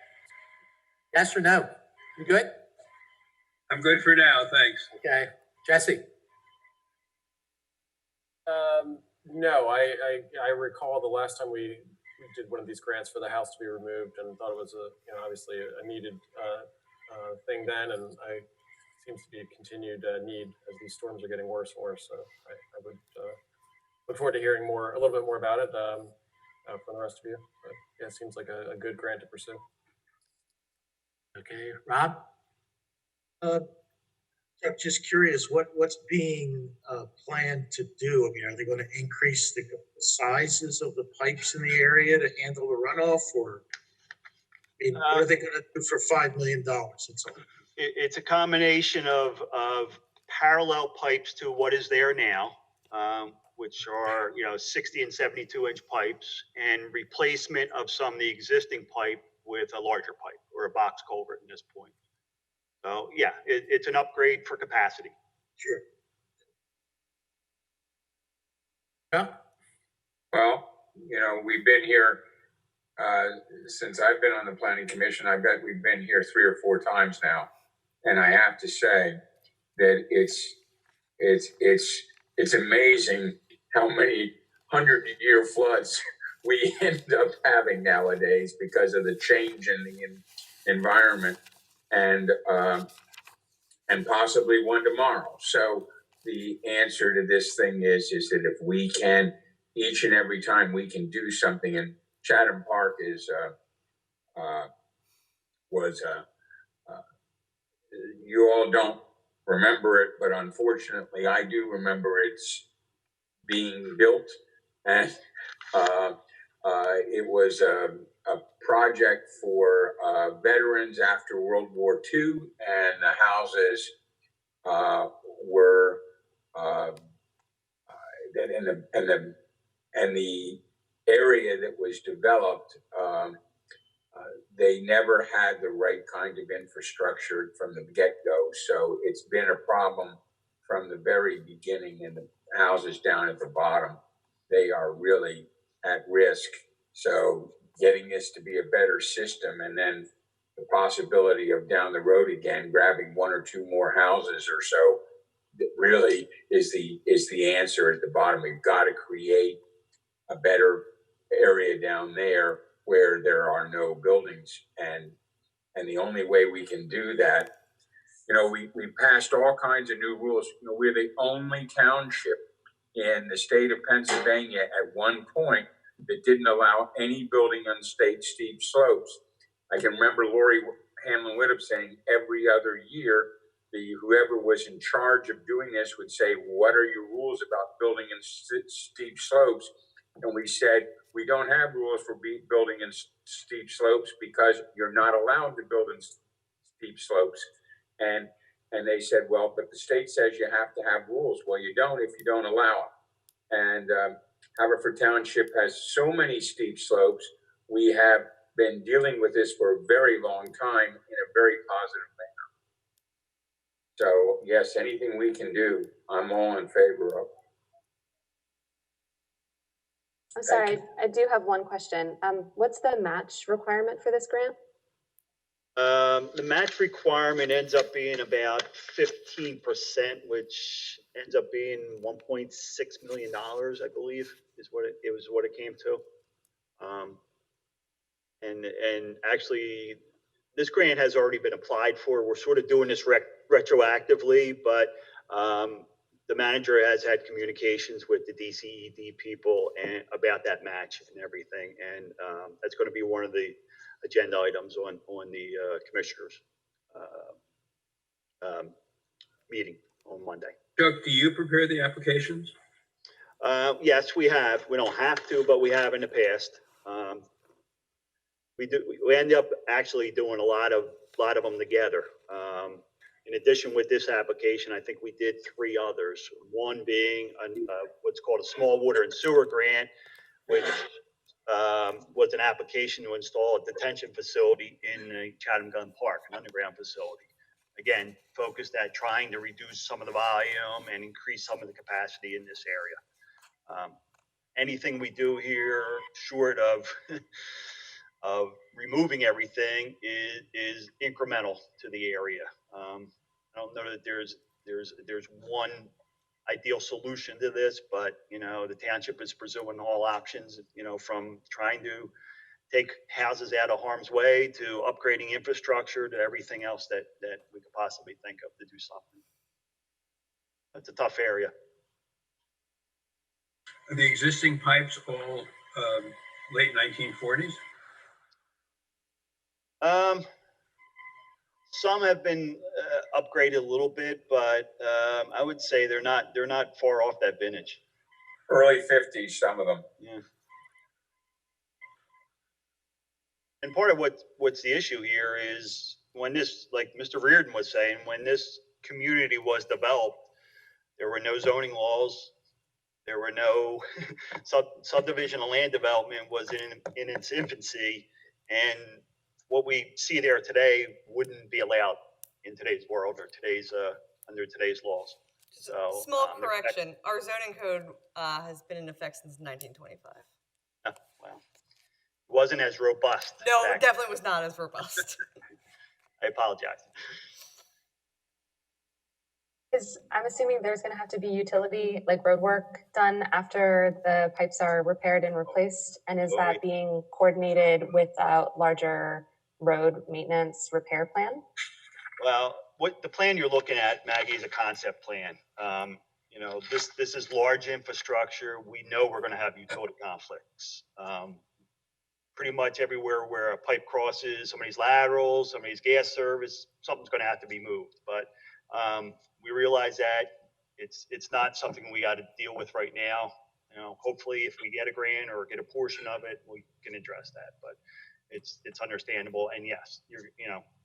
S1: Yes or no? You good?
S6: I'm good for now, thanks.
S1: Okay. Jesse?
S10: No, I recall the last time we did one of these grants for the house to be removed and thought it was obviously a needed thing then, and it seems to be a continued need as these storms are getting worse and worse. So I would look forward to hearing a little bit more about it from the rest of you. But yeah, it seems like a good grant to pursue.
S1: Okay. Rob?
S11: I'm just curious, what's being planned to do? I mean, are they going to increase the sizes of the pipes in the area to handle the runoff, or what are they going to do for $5 million?
S9: It's a combination of parallel pipes to what is there now, which are 60 and 72-inch pipes, and replacement of some of the existing pipe with a larger pipe or a box culvert at this point. So yeah, it's an upgrade for capacity.
S11: Sure.
S1: Yeah.
S3: Well, we've been here since I've been on the Planning Commission. I bet we've been here 3 or 4 times now, and I have to say that it's amazing how many 100-year floods we end up having nowadays because of the change in the environment, and possibly one tomorrow. So the answer to this thing is that if we can, each and every time we can do something, and Chatham Park was you all don't remember it, but unfortunately I do remember it's being built, and it was a project for veterans after World War II, and the houses were and the area that was developed, they never had the right kind of infrastructure from the get-go. So it's been a problem from the very beginning, and the houses down at the bottom, they are really at risk. So getting this to be a better system, and then the possibility of down the road again grabbing one or two more houses or so, that really is the answer at the bottom. We've got to create a better area down there where there are no buildings, and the only way we can do that, we passed all kinds of new rules. We're the only township in the state of Pennsylvania at one point that didn't allow any building on state steep slopes. I can remember Lori Hanlon Whittup saying every other year, whoever was in charge of doing this would say, what are your rules about building in steep slopes? And we said, we don't have rules for building in steep slopes because you're not allowed to build in steep slopes. And they said, well, but the state says you have to have rules. Well, you don't if you don't allow it. And Haverford Township has so many steep slopes. We have been dealing with this for a very long time in a very positive manner. So yes, anything we can do, I'm all in favor of.
S4: I'm sorry, I do have one question. What's the match requirement for this grant?
S9: The match requirement ends up being about 15%, which ends up being $1.6 million, I believe, is what it came to. And actually, this grant has already been applied for. We're sort of doing this retroactively, but the manager has had communications with the DCED people and about that match and everything, and that's going to be one of the agenda items on the commissioners meeting on Monday.
S6: Chuck, do you prepare the applications?
S9: Yes, we have. We don't have to, but we have in the past. We end up actually doing a lot of them together. In addition, with this application, I think we did 3 others. One being what's called a small water and sewer grant, which was an application to install a detention facility in the Chatham Gun Park, an underground facility. Again, focused at trying to reduce some of the volume and increase some of the capacity in this area. Anything we do here, short of removing everything, is incremental to the area. I don't know that there's one ideal solution to this, but the township is pursuing all options, from trying to take houses out of harm's way to upgrading infrastructure to everything else that we could possibly think of to do something. That's a tough area.
S6: Are the existing pipes all late 1940s?
S9: Some have been upgraded a little bit, but I would say they're not far off that vintage.
S3: Early 50s, some of them.
S9: Yeah. And part of what's the issue here is when this, like Mr. Reardon was saying, when this community was developed, there were no zoning laws. There were no subdivision and land development was in its infancy, and what we see there today wouldn't be allowed in today's world or under today's laws. So,
S2: small correction: our zoning code has been in effect since 1925.
S9: Well, it wasn't as robust.
S2: No, it definitely was not as robust.
S9: I apologize.
S4: I'm assuming there's going to have to be utility, like road work, done after the pipes are repaired and replaced, and is that being coordinated with a larger road maintenance repair plan?
S9: Well, what the plan you're looking at, Maggie, is a concept plan. This is large infrastructure. We know we're going to have utility conflicts. Pretty much everywhere where a pipe crosses somebody's lateral, somebody's gas service, something's going to have to be moved. But we realize that it's not something we got to deal with right now. Hopefully, if we get a grant or get a portion of it, we can address that. But it's understandable. And yes,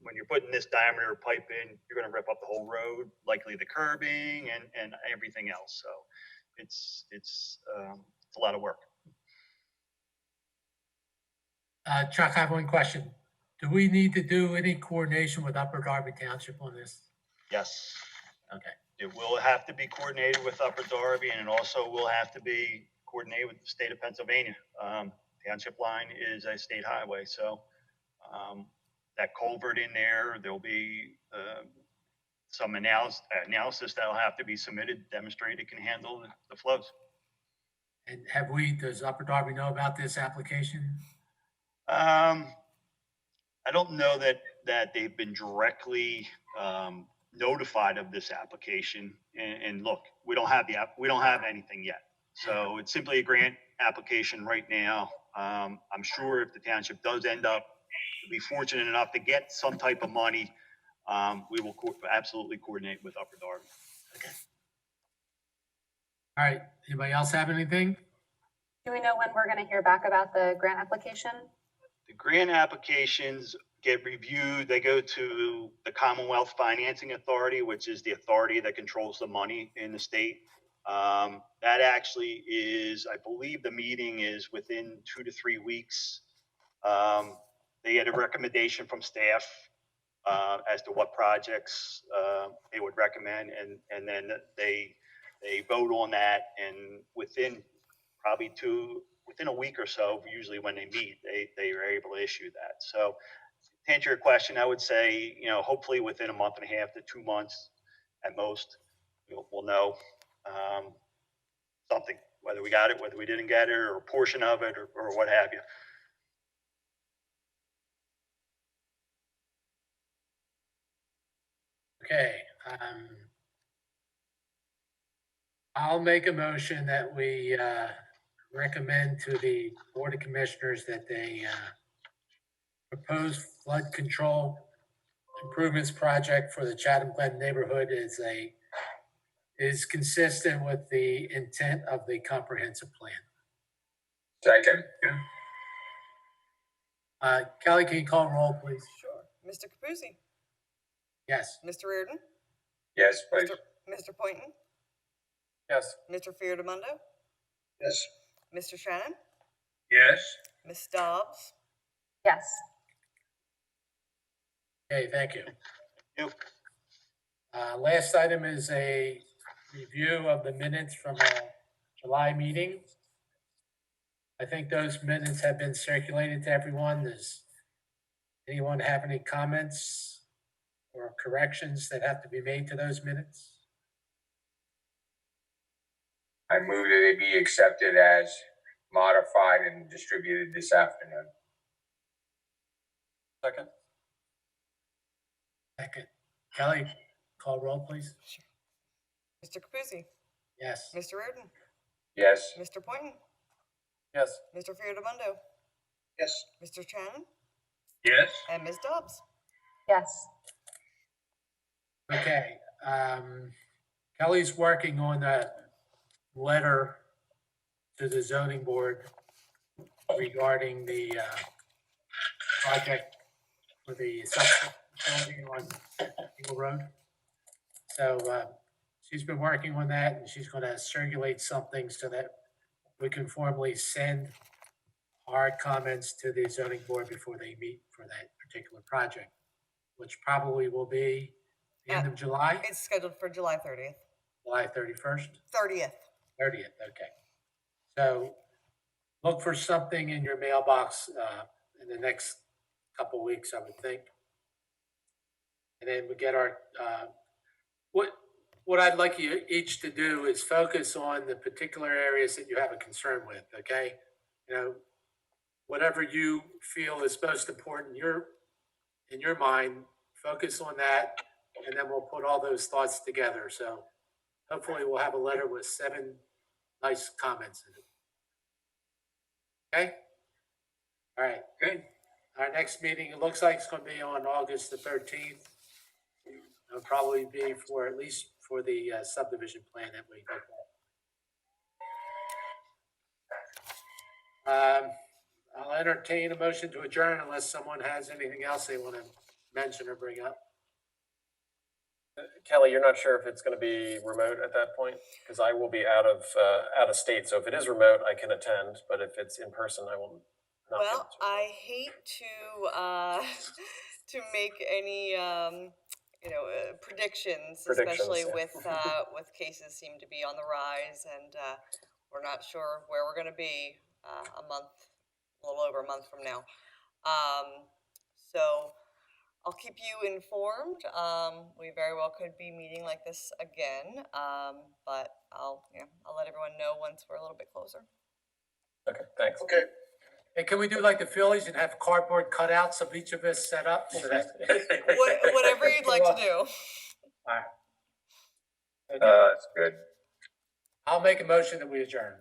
S9: when you're putting this diameter pipe in, you're going to rip up the whole road, likely the curbing and everything else. So it's a lot of work.
S1: Chuck, I have one question. Do we need to do any coordination with Upper Darby Township on this?
S9: Yes.
S1: Okay.
S9: It will have to be coordinated with Upper Darby, and it also will have to be coordinated with the state of Pennsylvania. Township line is a state highway, so that culvert in there, there'll be some analysis that'll have to be submitted, demonstrate it can handle the flows.
S1: And does Upper Darby know about this application?
S9: I don't know that they've been directly notified of this application. And look, we don't have anything yet. So it's simply a grant application right now. I'm sure if the township does end up to be fortunate enough to get some type of money, we will absolutely coordinate with Upper Darby.
S1: Okay. All right. Anybody else have anything?
S12: Do we know when we're going to hear back about the grant application?
S9: The grant applications get reviewed. They go to the Commonwealth Financing Authority, which is the authority that controls the money in the state. That actually is, I believe the meeting is within 2 to 3 weeks. They get a recommendation from staff as to what projects they would recommend, and then they vote on that, and within a week or so, usually when they meet, they are able to issue that. So to answer your question, I would say, hopefully within a month and a half to 2 months at most, we'll know something, whether we got it, whether we didn't get it, or a portion of it, or what have you.
S1: Okay. I'll make a motion that we recommend to the Board of Commissioners that they proposed flood control improvements project for the Chatham Glen neighborhood is consistent with the intent of the comprehensive plan.
S3: Second.
S1: Kelly, can you call roll, please?
S2: Sure. Mr. Capuzzi?
S1: Yes.
S2: Mr. Reardon?
S3: Yes, please.
S2: Mr. Poynton?
S10: Yes.
S2: Mr. Fiordamondo?
S7: Yes.
S2: Mr. Shannon?
S6: Yes.
S2: Ms. Dobbs?
S12: Yes.
S1: Okay, thank you.
S9: You.
S1: Last item is a review of the minutes from our July meeting. I think those minutes have been circulated to everyone. Does anyone have any comments or corrections that have to be made to those minutes?
S3: I move that they be accepted as modified and distributed this afternoon.
S10: Second.
S1: Second. Kelly, call roll, please.
S2: Mr. Capuzzi?
S1: Yes.
S2: Mr. Reardon?
S3: Yes.
S2: Mr. Poynton?
S10: Yes.
S2: Mr. Fiordamondo?
S7: Yes.
S2: Mr. Shannon?
S6: Yes.
S2: And Ms. Dobbs?
S12: Yes.
S1: Okay. Kelly's working on a letter to the zoning board regarding the project for the facility on Eagle Road. So she's been working on that, and she's going to circulate something so that we can formally send our comments to the zoning board before they meet for that particular project, which probably will be the end of July,
S2: It's scheduled for July 30th.
S1: July 31st.
S2: 30th.
S1: 30th, okay. So look for something in your mailbox in the next couple weeks, I would think. And then we get our, what I'd like you each to do is focus on the particular areas that you have a concern with, okay? Whatever you feel is most important in your mind, focus on that, and then we'll put all those thoughts together. So hopefully we'll have a letter with 7 nice comments in it. Okay? All right, good. Our next meeting, it looks like it's going to be on August the 13th. It'll probably be for at least for the subdivision plan that we looked at. I'll entertain a motion to adjourn unless someone has anything else they want to mention or bring up.
S10: Kelly, you're not sure if it's going to be remote at that point, because I will be out of state. So if it is remote, I can attend. But if it's in person, I will not.
S2: Well, I hate to to make any predictions,
S10: Predictions,
S2: especially
S10: yeah.
S2: with cases seem to be on the rise, and we're not sure where we're going to be a little over a month from now. So I'll keep you informed. We very well could be meeting like this again, but I'll let everyone know once we're a little bit closer.
S10: Okay, thanks.
S7: Okay.
S1: And can we do like the Phillies and have cardboard cutouts of each of us set up so that?
S2: Whatever you'd like to do.
S1: All right. Okay.
S10: That's good.
S1: I'll make a motion that we adjourn.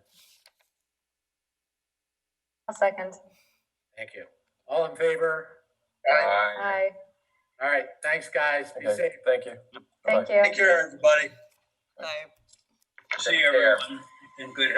S12: I'll second.
S1: Thank you. All in favor?
S12: Aye.
S1: All right, thanks, guys. Be
S10: Okay,
S1: safe.
S10: thank you.
S12: Thank
S10: Bye-bye.
S12: you.
S7: Take care, everybody.
S2: Bye.
S6: See
S3: Take
S6: you,
S3: care.
S6: everyone, and good